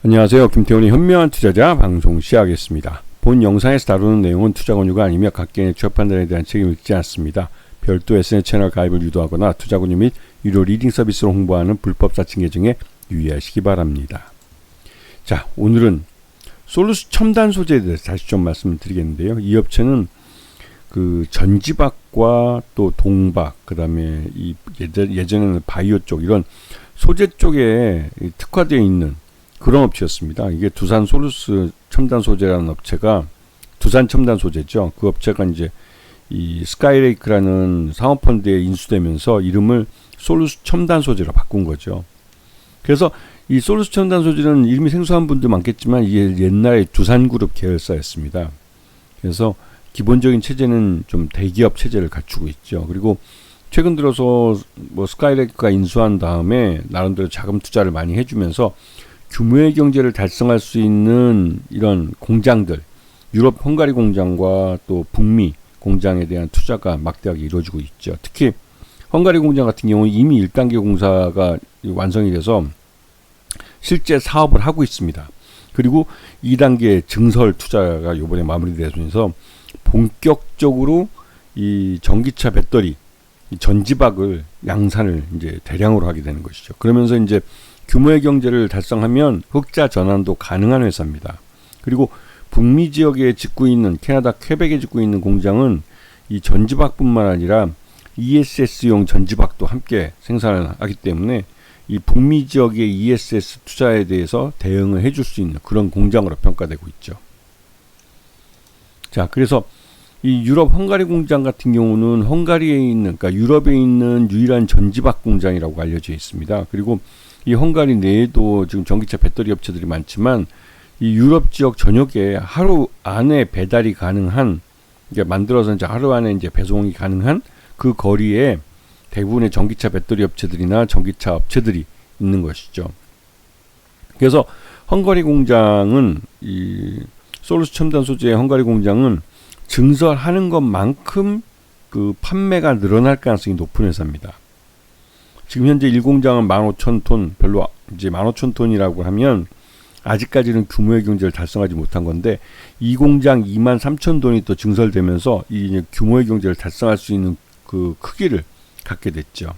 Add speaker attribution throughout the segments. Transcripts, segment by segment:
Speaker 1: 안녕하세요. 김태훈의 현명한 투자자 방송 시작하겠습니다. 본 영상에서 다루는 내용은 투자 권유가 아니며 각개인의 취업 판단에 대한 책임을 지지 않습니다. 별도 SNS 채널 가입을 유도하거나 투자 권유 및 유료 리딩 서비스로 홍보하는 불법 사칭 계정에 유의하시기 바랍니다. 자, 오늘은 솔루스 첨단 소재에 대해서 다시 좀 말씀을 드리겠는데요. 이 업체는 그 전지박과 또 동박, 그 다음에 이 예전에는 바이오 쪽 이런 소재 쪽에 특화되어 있는 그런 업체였습니다. 이게 두산 솔루스 첨단 소재라는 업체가 두산 첨단 소재죠. 그 업체가 이제 이 스카이레이크라는 사모펀드에 인수되면서 이름을 솔루스 첨단 소재로 바꾼 거죠. 그래서 이 솔루스 첨단 소재는 이름이 생소한 분도 많겠지만 이게 옛날에 두산그룹 계열사였습니다. 그래서 기본적인 체제는 좀 대기업 체제를 갖추고 있죠. 그리고 최근 들어서 뭐 스카이레이크가 인수한 다음에 나름대로 자금 투자를 많이 해주면서 규모의 경제를 달성할 수 있는 이런 공장들, 유럽 헝가리 공장과 또 북미 공장에 대한 투자가 막대하게 이루어지고 있죠. 특히 헝가리 공장 같은 경우는 이미 1단계 공사가 완성이 돼서 실제 사업을 하고 있습니다. 그리고 2단계 증설 투자가 이번에 마무리되면서 본격적으로 이 전기차 배터리, 이 전지박을 양산을 이제 대량으로 하게 되는 것이죠. 그러면서 이제 규모의 경제를 달성하면 흑자 전환도 가능한 회사입니다. 그리고 북미 지역에 짓고 있는 캐나다 퀘벡에 짓고 있는 공장은 이 전지박뿐만 아니라 ESS용 전지박도 함께 생산을 하기 때문에 이 북미 지역의 ESS 투자에 대해서 대응을 해줄 수 있는 그런 공장으로 평가되고 있죠. 자, 그래서 이 유럽 헝가리 공장 같은 경우는 헝가리에 있는, 그러니까 유럽에 있는 유일한 전지박 공장이라고 알려져 있습니다. 그리고 이 헝가리 내에도 지금 전기차 배터리 업체들이 많지만 이 유럽 지역 전역에 하루 안에 배달이 가능한, 그러니까 만들어서 이제 하루 안에 이제 배송이 가능한 그 거리에 대부분의 전기차 배터리 업체들이나 전기차 업체들이 있는 것이죠. 그래서 헝가리 공장은 이 솔루스 첨단 소재의 헝가리 공장은 증설하는 것만큼 그 판매가 늘어날 가능성이 높은 회사입니다. 지금 현재 1공장은 15,000톤, 별로 이제 15,000톤이라고 하면 아직까지는 규모의 경제를 달성하지 못한 건데 2공장 23,000톤이 또 증설되면서 이 규모의 경제를 달성할 수 있는 그 크기를 갖게 됐죠.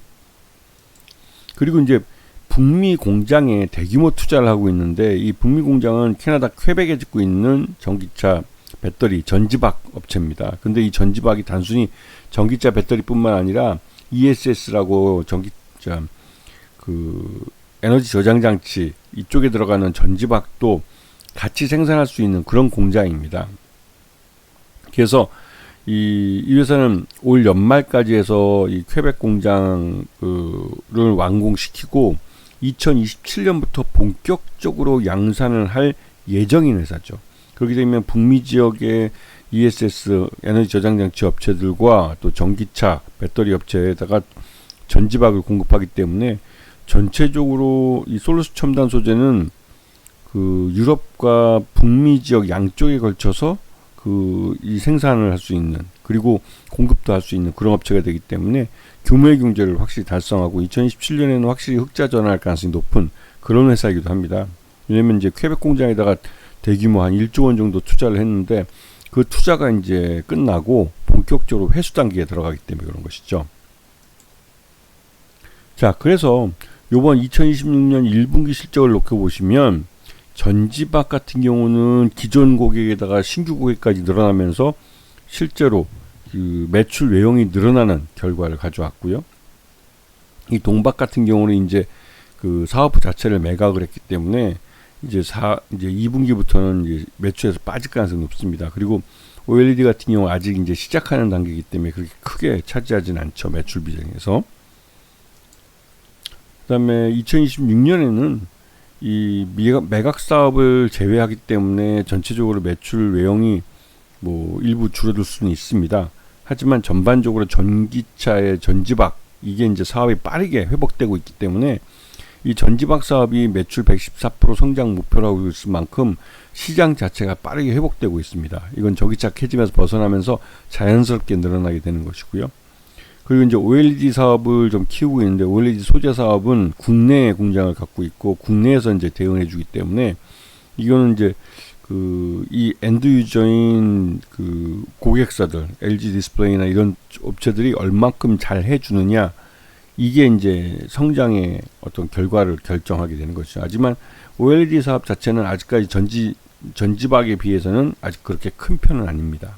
Speaker 1: 그리고 이제 북미 공장에 대규모 투자를 하고 있는데 이 북미 공장은 캐나다 퀘벡에 짓고 있는 전기차 배터리 전지박 업체입니다. 근데 이 전지박이 단순히 전기차 배터리뿐만 아니라 ESS라고 그 에너지 저장 장치 이쪽에 들어가는 전지박도 같이 생산할 수 있는 그런 공장입니다. 그래서 이 회사는 올 연말까지 해서 이 퀘벡 공장을 완공시키고 2027년부터 본격적으로 양산을 할 예정인 회사죠. 그렇게 되면 북미 지역의 ESS 에너지 저장 장치 업체들과 또 전기차 배터리 업체에다가 전지박을 공급하기 때문에 전체적으로 이 솔루스 첨단 소재는 그 유럽과 북미 지역 양쪽에 걸쳐서 그 이 생산을 할 수 있는, 그리고 공급도 할 수 있는 그런 업체가 되기 때문에 규모의 경제를 확실히 달성하고 2027년에는 확실히 흑자 전환할 가능성이 높은 그런 회사이기도 합니다. 왜냐면 이제 퀘벡 공장에다가 대규모 한 1조 원 정도 투자를 했는데 그 투자가 이제 끝나고 본격적으로 회수 단계에 들어가기 때문에 그런 것이죠. 자, 그래서 요번 2026년 1분기 실적을 놓고 보시면 전지박 같은 경우는 기존 고객에다가 신규 고객까지 늘어나면서 실제로 그 매출 외형이 늘어나는 결과를 가져왔고요. 이 동박 같은 경우는 이제 그 사업부 자체를 매각을 했기 때문에 이제 2분기부터는 이제 매출에서 빠질 가능성이 높습니다. 그리고 OLED 같은 경우 아직 이제 시작하는 단계이기 때문에 그렇게 크게 차지하지는 않죠. 매출 비중에서. 그다음에 2026년에는 이 매각 사업을 제외하기 때문에 전체적으로 매출 외형이 뭐 일부 줄어들 수는 있습니다. 하지만 전반적으로 전기차의 전지박 이게 이제 사업이 빠르게 회복되고 있기 때문에 이 전지박 사업이 매출 114% 성장 목표라고 있을 만큼 시장 자체가 빠르게 회복되고 있습니다. 이건 전기차 캐즘에서 벗어나면서 자연스럽게 늘어나게 되는 것이고요. 그리고 이제 OLED 사업을 좀 키우고 있는데 OLED 소재 사업은 국내 공장을 갖고 있고 국내에서 이제 대응해 주기 때문에 이거는 이제 이 엔드 유저인 고객사들 LG 디스플레이나 이런 업체들이 얼만큼 잘 해주느냐, 이게 이제 성장의 어떤 결과를 결정하게 되는 것이죠. 하지만 OLED 사업 자체는 아직까지 전지박에 비해서는 아직 그렇게 큰 편은 아닙니다.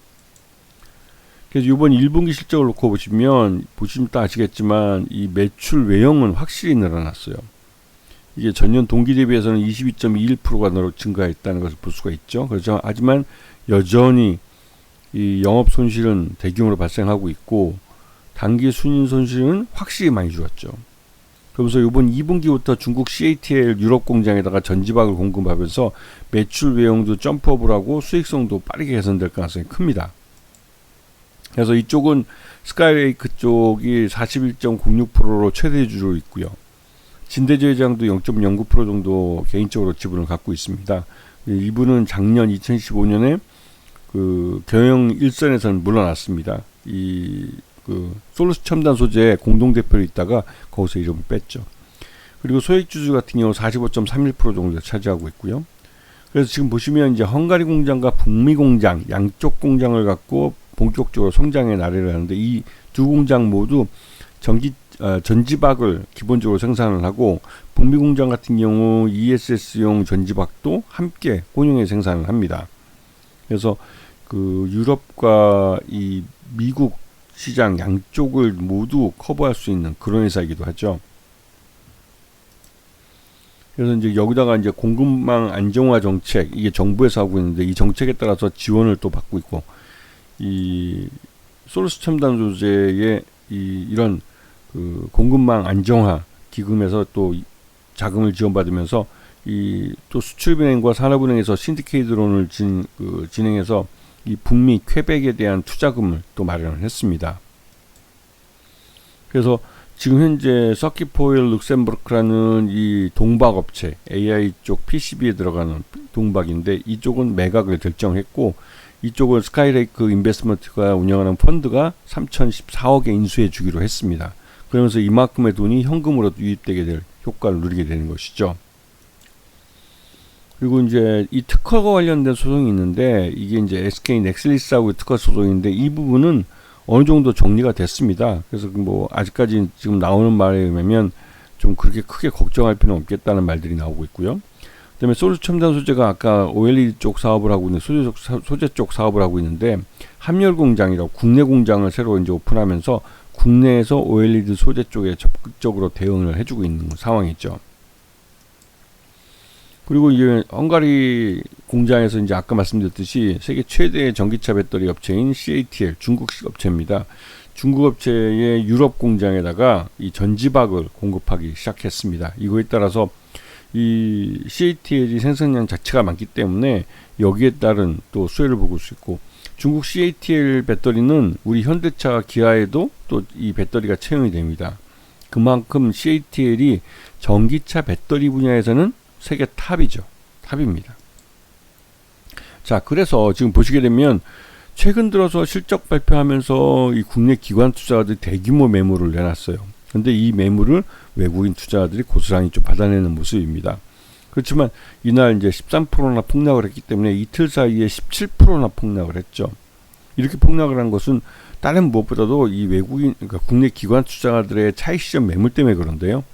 Speaker 1: 그래서 이번 1분기 실적을 놓고 보시면 또 아시겠지만 이 매출 외형은 확실히 늘어났어요. 이게 전년 동기 대비해서는 22.21%가 증가했다는 것을 볼 수가 있죠. 그렇죠. 하지만 여전히 이 영업 손실은 대규모로 발생하고 있고 단기 순인 손실은 확실히 많이 줄었죠. 그러면서 이번 2분기부터 중국 CATL 유럽 공장에다가 전지박을 공급하면서 매출 외형도 점프업을 하고 수익성도 빠르게 개선될 가능성이 큽니다. 그래서 이쪽은 스카이레이크 쪽이 41.06%로 최대주로 있고요. 진대저해장도 0.09% 정도 개인적으로 지분을 갖고 있습니다. 이분은 작년 2015년에 경영 일선에서는 물러났습니다. 솔루스 첨단 소재 공동대표로 있다가 거기서 이름을 뺐죠. 그리고 소액주주 같은 경우 45.31% 정도 차지하고 있고요. 그래서 지금 보시면 이제 헝가리 공장과 북미 공장 양쪽 공장을 갖고 본격적으로 성장의 나래를 하는데 이 두 공장 모두 전지박을 기본적으로 생산을 하고 북미 공장 같은 경우 ESS용 전지박도 함께 혼용해 생산을 합니다. 그래서 유럽과 이 미국 시장 양쪽을 모두 커버할 수 있는 그런 회사이기도 하죠. 그래서 이제 여기다가 이제 공급망 안정화 정책, 이게 정부에서 하고 있는데 이 정책에 따라서 지원을 또 받고 있고, 이 솔루스 첨단 소재의 이런 공급망 안정화 기금에서 또 자금을 지원받으면서 또 수출은행과 산업은행에서 신디케이트론을 진행해서 이 북미 퀘벡에 대한 투자금을 또 마련을 했습니다. 그래서 지금 현재 서킷포일 룩셈부르크라는 이 동박업체, AI 쪽 PCB에 들어가는 동박인데 이쪽은 매각을 결정했고, 이쪽은 스카이레이크 인베스트먼트가 운영하는 펀드가 3,014억에 인수해 주기로 했습니다. 그러면서 이만큼의 돈이 현금으로 유입되게 될 효과를 누리게 되는 것이죠. 그리고 이제 이 특허가 관련된 소송이 있는데 이게 이제 SK 넥슬리스하고 특허 소송인데 이 부분은 어느 정도 정리가 됐습니다. 그래서 뭐 아직까지 지금 나오는 말에 의하면 좀 그렇게 크게 걱정할 필요는 없겠다는 말들이 나오고 있고요. 그다음에 솔루스 첨단 소재가 아까 OLED 쪽 사업을 하고 있는 소재 쪽 사업을 하고 있는데 함열 공장이라고 국내 공장을 새로 이제 오픈하면서 국내에서 OLED 소재 쪽에 적극적으로 대응을 해주고 있는 상황이죠. 그리고 이제 헝가리 공장에서 이제 아까 말씀드렸듯이 세계 최대의 전기차 배터리 업체인 CATL 중국식 업체입니다. 중국 업체의 유럽 공장에다가 이 전지박을 공급하기 시작했습니다. 이거에 따라서 이 CATL이 생산량 자체가 많기 때문에 여기에 따른 또 수혜를 보고 수 있고, 중국 CATL 배터리는 우리 현대차 기아에도 또 이 배터리가 채용이 됩니다. 그만큼 CATL이 전기차 배터리 분야에서는 세계 탑이죠. 탑입니다. 자, 그래서 지금 보시게 되면 최근 들어서 실적 발표하면서 이 국내 기관 투자자들이 대규모 매물을 내놨어요. 근데 이 매물을 외국인 투자자들이 고스란히 좀 받아내는 모습입니다. 그렇지만 이날 이제 13%나 폭락을 했기 때문에 이틀 사이에 17%나 폭락을 했죠. 이렇게 폭락을 한 것은 다른 무엇보다도 이 외국인, 그러니까 국내 기관 투자자들의 차익 실현 매물 때문에 그런데요.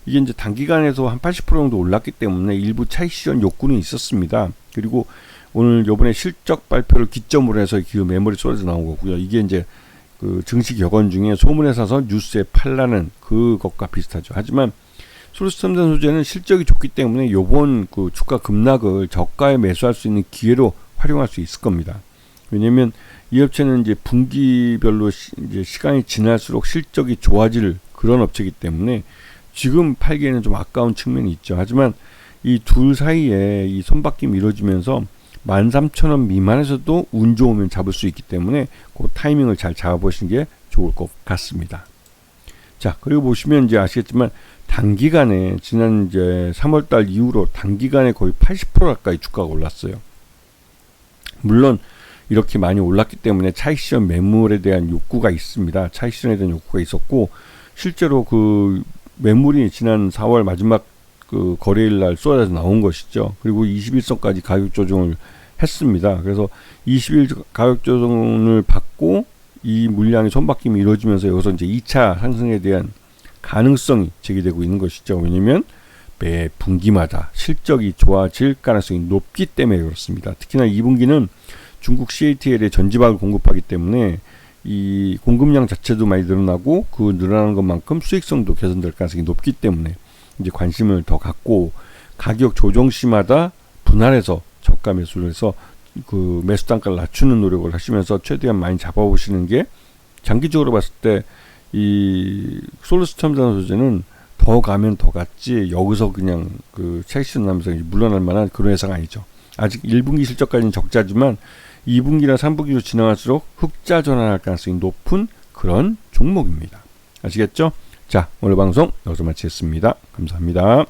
Speaker 1: 이게 이제 단기간에서 한 80% 정도 올랐기 때문에 일부 차익 실현 욕구는 있었습니다. 그리고 오늘 요번에 실적 발표를 기점으로 해서 그 매물이 쏟아져 나온 거고요. 이게 이제 증시 격언 중에 소문에 사서 뉴스에 팔라는 그것과 비슷하죠. 하지만 솔루스 첨단 소재는 실적이 좋기 때문에 요번 주가 급락을 저가에 매수할 수 있는 기회로 활용할 수 있을 겁니다. 왜냐면 이 업체는 이제 분기별로 이제 시간이 지날수록 실적이 좋아질 그런 업체이기 때문에 지금 팔기에는 좀 아까운 측면이 있죠. 하지만 이 둘 사이에 이 손바뀜이 이루어지면서 13,000원 미만에서도 운 좋으면 잡을 수 있기 때문에 그 타이밍을 잘 잡아보시는 게 좋을 것 같습니다. 자, 그리고 보시면 이제 아시겠지만 단기간에 지난 이제 3월달 이후로 단기간에 거의 80% 가까이 주가가 올랐어요. 물론 이렇게 많이 올랐기 때문에 차익 실현 매물에 대한 욕구가 있습니다. 차익 실현에 대한 욕구가 있었고 실제로 그 매물이 지난 4월 마지막 그 거래일 날 쏟아져 나온 것이죠. 그리고 21선까지 가격 조정을 했습니다. 그래서 20일 가격 조정을 받고 이 물량의 손바뀜이 이루어지면서 여기서 이제 2차 상승에 대한 가능성이 제기되고 있는 것이죠. 왜냐면 매 분기마다 실적이 좋아질 가능성이 높기 때문에 그렇습니다. 특히나 2분기는 중국 CATL에 전지박을 공급하기 때문에 이 공급량 자체도 많이 늘어나고 그 늘어나는 것만큼 수익성도 개선될 가능성이 높기 때문에 이제 관심을 더 갖고 가격 조정 시마다 분할해서 저가 매수를 해서 그 매수 단가를 낮추는 노력을 하시면서 최대한 많이 잡아보시는 게 장기적으로 봤을 때 이 솔루스 첨단 소재는 더 가면 더 갔지 여기서 그냥 그 차익 실현하면서 물러날 만한 그런 회사가 아니죠. 아직 1분기 실적까지는 적자지만 2분기나 3분기로 지나갈수록 흑자 전환할 가능성이 높은 그런 종목입니다. 아시겠죠? 자, 오늘 방송 여기서 마치겠습니다. 감사합니다.